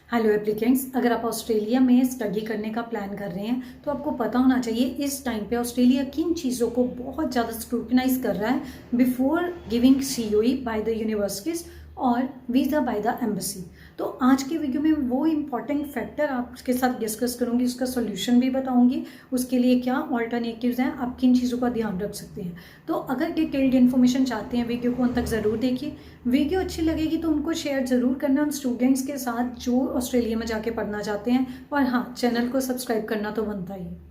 Hello applicants, अगर आप Australia में स्टडी करने का प्लान कर रहे हैं तो आपको पता होना चाहिए इस टाइम पे ऑस्ट्रेलिया किन चीज़ों को बहुत ज़्यादा स्क्रूटनाइज कर रहा है before giving COE by the universities और वीज़ा बाय द एम्बेसी। तो आज के वीडियो में वो इम्पॉर्टेंट फैक्टर आपके साथ डिस्कस करूंगी, उसका सोल्यूशन भी बताऊंगी, उसके लिए क्या ऑल्टरनेटिव्स हैं, आप किन चीज़ों का ध्यान रख सकते हैं। तो अगर डिटेल्ड इन्फॉर्मेशन चाहते हैं वीडियो को अंत तक ज़रूर देखिए। वीडियो अच्छी लगेगी तो उनको शेयर ज़रूर करना उन स्टूडेंट्स के साथ जो ऑस्ट्रेलिया में जाके पढ़ना चाहते हैं, और हाँ, चैनल को सब्सक्राइब करना तो बनता ही है।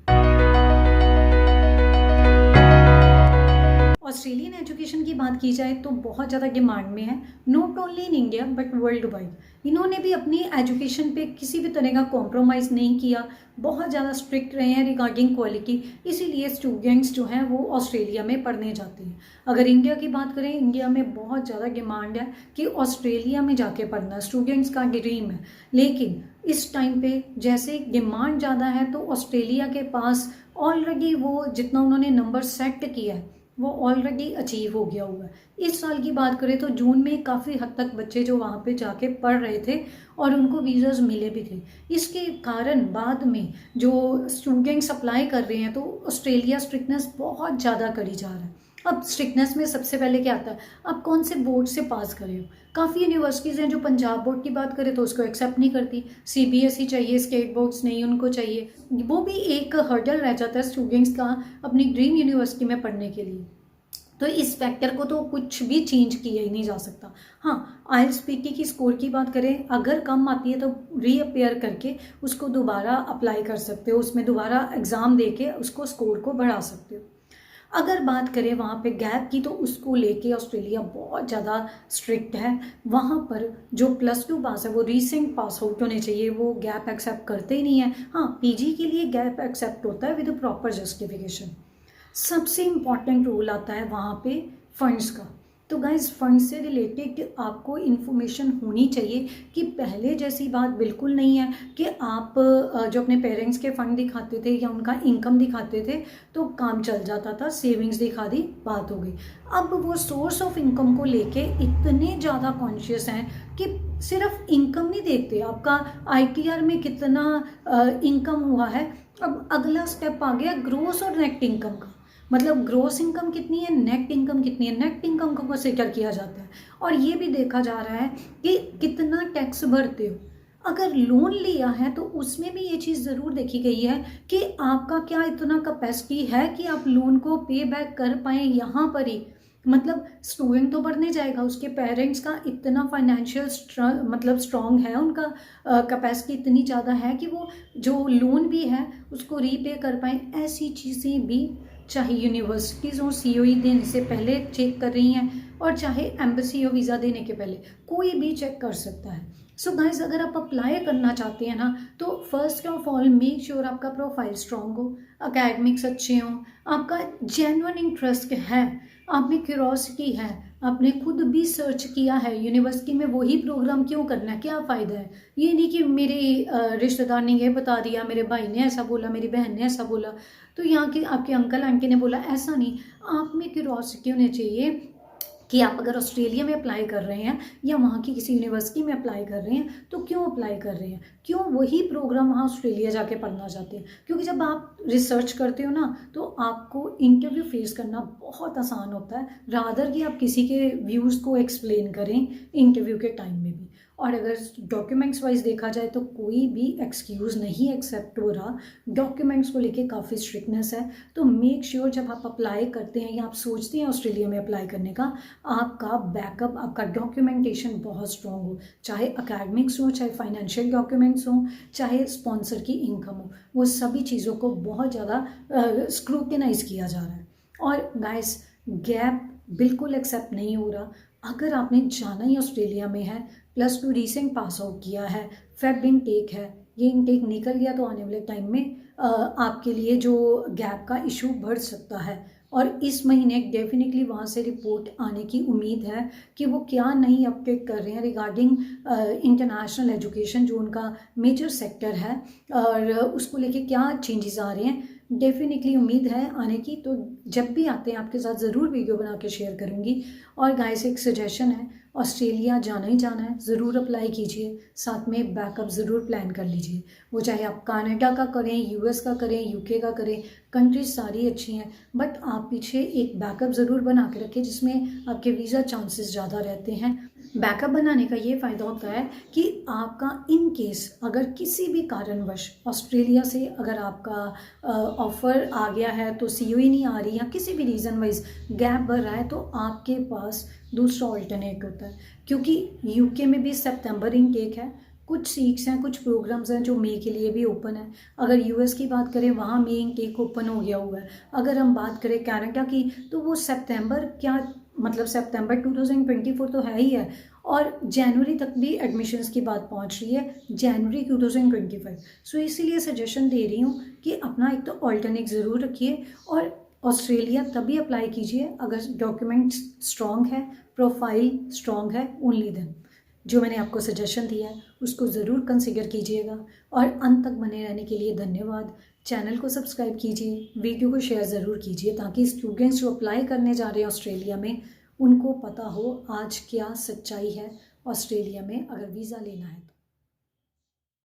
ऑस्ट्रेलियन एजुकेशन की बात की जाए तो बहुत ज़्यादा डिमांड में है, not only in India but world wide. इन्होंने भी अपनी एजुकेशन पे किसी भी तरह का कॉम्प्रोमाइज़ नहीं किया, बहुत ज़्यादा स्ट्रिक्ट रहे हैं रिगार्डिंग क्वालिटी, इसीलिए स्टूडेंट्स जो हैं वो ऑस्ट्रेलिया में पढ़ने जाते हैं। अगर इंडिया की बात करें, इंडिया में बहुत ज़्यादा डिमांड है कि ऑस्ट्रेलिया में जाके पढ़ना स्टूडेंट्स का ड्रीम है, लेकिन इस टाइम पे जैसे डिमांड ज़्यादा है तो ऑस्ट्रेलिया के पास ऑलरेडी वो जितना उन्होंने नंबर सेट किया है वो ऑलरेडी अचीव हो गया हुआ है। इस साल की बात करें तो जून में काफ़ी हद तक बच्चे जो वहाँ पे जाके पढ़ रहे थे और उनको वीज़ाज मिले भी थे। इसके कारण बाद में जो स्टूडेंट्स अप्लाई कर रहे हैं तो ऑस्ट्रेलिया स्ट्रिक्टनेस बहुत ज़्यादा करी जा रहा है। अब स्ट्रिक्टनेस में सबसे पहले क्या आता है, आप कौन से बोर्ड से पास करे हो। काफ़ी यूनिवर्सिटीज़ हैं जो पंजाब बोर्ड की बात करें तो उसको एक्सेप्ट नहीं करती, सीबीएसई चाहिए, स्टेट बोर्ड्स नहीं उनको चाहिए। वो भी एक हर्डल रह जाता है स्टूडेंट्स का अपनी ड्रीम यूनिवर्सिटी में पढ़ने के लिए। तो इस फैक्टर को तो कुछ भी चेंज किया ही नहीं जा सकता। हाँ, आइल्स पीटी की स्कोर की बात करें, अगर कम आती है तो रीअपेयर करके उसको दोबारा अप्लाई कर सकते हो, उसमें दोबारा एग्ज़ाम दे के उसको स्कोर को बढ़ा सकते हो। अगर बात करें वहाँ पे गैप की तो उसको लेके ऑस्ट्रेलिया बहुत ज़्यादा स्ट्रिक्ट है। वहाँ पर जो +2 पास है वो रीसेंट पास आउट होने चाहिए, वो गैप एक्सेप्ट करते ही नहीं है। हाँ, पीजी के लिए गैप एक्सेप्ट होता है विद प्रॉपर जस्टिफिकेशन। सबसे इम्पॉर्टेंट रोल आता है वहाँ पे फंड्स का। तो गाइज, फंड से रिलेटेड आपको इन्फॉर्मेशन होनी चाहिए कि पहले जैसी बात बिल्कुल नहीं है कि आप जो अपने पेरेंट्स के फंड दिखाते थे या उनका इनकम दिखाते थे तो काम चल जाता था, सेविंग्स दिखा दी, बात हो गई। अब वो सोर्स ऑफ इनकम को लेके इतने ज़्यादा कॉन्शियस हैं कि सिर्फ इनकम नहीं देखते, आपका आईटीआर में कितना इनकम हुआ है। अब अगला स्टेप आ गया ग्रोस और नेट इनकम का, मतलब ग्रोस इनकम कितनी है, नेट इनकम कितनी है, नेट इनकम को कंसीडर किया जाता है। और ये भी देखा जा रहा है कि कितना टैक्स भरते हो। अगर लोन लिया है तो उसमें भी ये चीज़ ज़रूर देखी गई है कि आपका क्या इतना कैपेसिटी है कि आप लोन को पे बैक कर पाएँ यहाँ पर ही। मतलब स्टूडेंट तो पढ़ने जाएगा, उसके पेरेंट्स का इतना फाइनेंशियल मतलब स्ट्रांग है, उनका कैपेसिटी इतनी ज़्यादा है कि वो जो लोन भी है उसको रीपे कर पाएँ। ऐसी चीज़ें भी चाहे यूनिवर्सिटीज़ हो सीओई देने से पहले चेक कर रही हैं और चाहे एम्बेसी और वीज़ा देने के पहले कोई भी चेक कर सकता है। सो गाइज, अगर आप अप्लाई करना चाहते हैं ना तो first of all make sure आपका प्रोफाइल स्ट्रांग हो, अकेडमिक्स अच्छे हों, आपका जेन्युइन इंटरेस्ट है, आप में क्यूरोसिटी है, आपने खुद भी सर्च किया है यूनिवर्सिटी में वही प्रोग्राम क्यों करना है, क्या फ़ायदा है। ये नहीं कि मेरे रिश्तेदार ने ये बता दिया, मेरे भाई ने ऐसा बोला, मेरी बहन ने ऐसा बोला, तो यहाँ के आपके अंकल आंटी ने बोला, ऐसा नहीं। आप में क्यूरोसिटी होनी चाहिए कि आप अगर ऑस्ट्रेलिया में अप्लाई कर रहे हैं या वहाँ की किसी यूनिवर्सिटी में अप्लाई कर रहे हैं तो क्यों अप्लाई कर रहे हैं, क्यों वही प्रोग्राम वहाँ ऑस्ट्रेलिया जाके पढ़ना चाहते हैं। क्योंकि जब आप रिसर्च करते हो ना तो आपको इंटरव्यू फेस करना बहुत आसान होता है, रादर कि आप किसी के व्यूज़ को एक्सप्लेन करें इंटरव्यू के टाइम में भी। और अगर डॉक्यूमेंट्स वाइज देखा जाए तो कोई भी एक्सक्यूज़ नहीं एक्सेप्ट हो रहा, डॉक्यूमेंट्स को लेके काफ़ी स्ट्रिक्टनेस है। तो मेक श्योर जब आप अप्लाई करते हैं या आप सोचते हैं ऑस्ट्रेलिया में अप्लाई करने का, आपका बैकअप, आपका डॉक्यूमेंटेशन बहुत स्ट्रॉन्ग हो, चाहे अकेडमिक्स हो, चाहे फाइनेंशियल डॉक्यूमेंट्स हो, चाहे स्पॉन्सर की इनकम हो, वो सभी चीज़ों को बहुत ज़्यादा स्क्रूटिनाइज किया जा रहा है। और गाइस, गैप बिल्कुल एक्सेप्ट नहीं हो रहा। अगर आपने जाना ही ऑस्ट्रेलिया में है, +2 रिसेंट पास आउट किया है, फेब इनटेक है, ये इनटेक निकल गया तो आने वाले टाइम में आपके लिए जो गैप का इशू बढ़ सकता है। और इस महीने डेफिनेटली वहाँ से रिपोर्ट आने की उम्मीद है कि वो क्या नई अपडेट कर रहे हैं रिगार्डिंग इंटरनेशनल एजुकेशन, जो उनका मेजर सेक्टर है, और उसको लेके क्या चेंजेस आ रहे हैं। डेफिनेटली उम्मीद है आने की, तो जब भी आते हैं आपके साथ ज़रूर वीडियो बना के शेयर करूँगी। और गाइस एक सजेशन है, ऑस्ट्रेलिया जाना ही जाना है, ज़रूर अप्लाई कीजिए, साथ में बैकअप ज़रूर प्लान कर लीजिए। वो चाहे आप कनाडा का करें, यूएस का करें, यूके का करें, कंट्रीज सारी अच्छी हैं, बट आप पीछे एक बैकअप ज़रूर बना के रखें जिसमें आपके वीज़ा चांसेस ज़्यादा रहते हैं। बैकअप बनाने का ये फ़ायदा होता है कि आपका इन केस अगर किसी भी कारणवश ऑस्ट्रेलिया से अगर आपका ऑफ़र आ गया है तो सीओई नहीं आ रही, या किसी भी रीज़न वाइज गैप बढ़ रहा है, तो आपके पास दूसरा ऑल्टरनेट होता है। क्योंकि यूके में भी सितंबर इनटेक है, कुछ सीट्स हैं, कुछ प्रोग्राम्स हैं जो मई के लिए भी ओपन है। अगर यूएस की बात करें वहाँ मई इनटेक ओपन हो गया हुआ है। अगर हम बात करें कनाडा की तो वो सितंबर क्या मतलब सितंबर 2024 तो है ही है, और जनवरी तक भी एडमिशन्स की बात पहुंच रही है, जनवरी 2025। सो इसीलिए सजेशन दे रही हूँ कि अपना एक तो ऑल्टरनेट ज़रूर रखिए, और ऑस्ट्रेलिया तभी अप्लाई कीजिए अगर डॉक्यूमेंट्स स्ट्रॉन्ग है, प्रोफाइल स्ट्रॉन्ग है, ओनली देन। जो मैंने आपको सजेशन दिया है उसको ज़रूर कंसिडर कीजिएगा। और अंत तक बने रहने के लिए धन्यवाद। चैनल को सब्सक्राइब कीजिए, वीडियो को शेयर ज़रूर कीजिए, ताकि स्टूडेंट्स जो अप्लाई करने जा रहे हैं ऑस्ट्रेलिया में उनको पता हो आज क्या सच्चाई है ऑस्ट्रेलिया में अगर वीज़ा लेना है तो।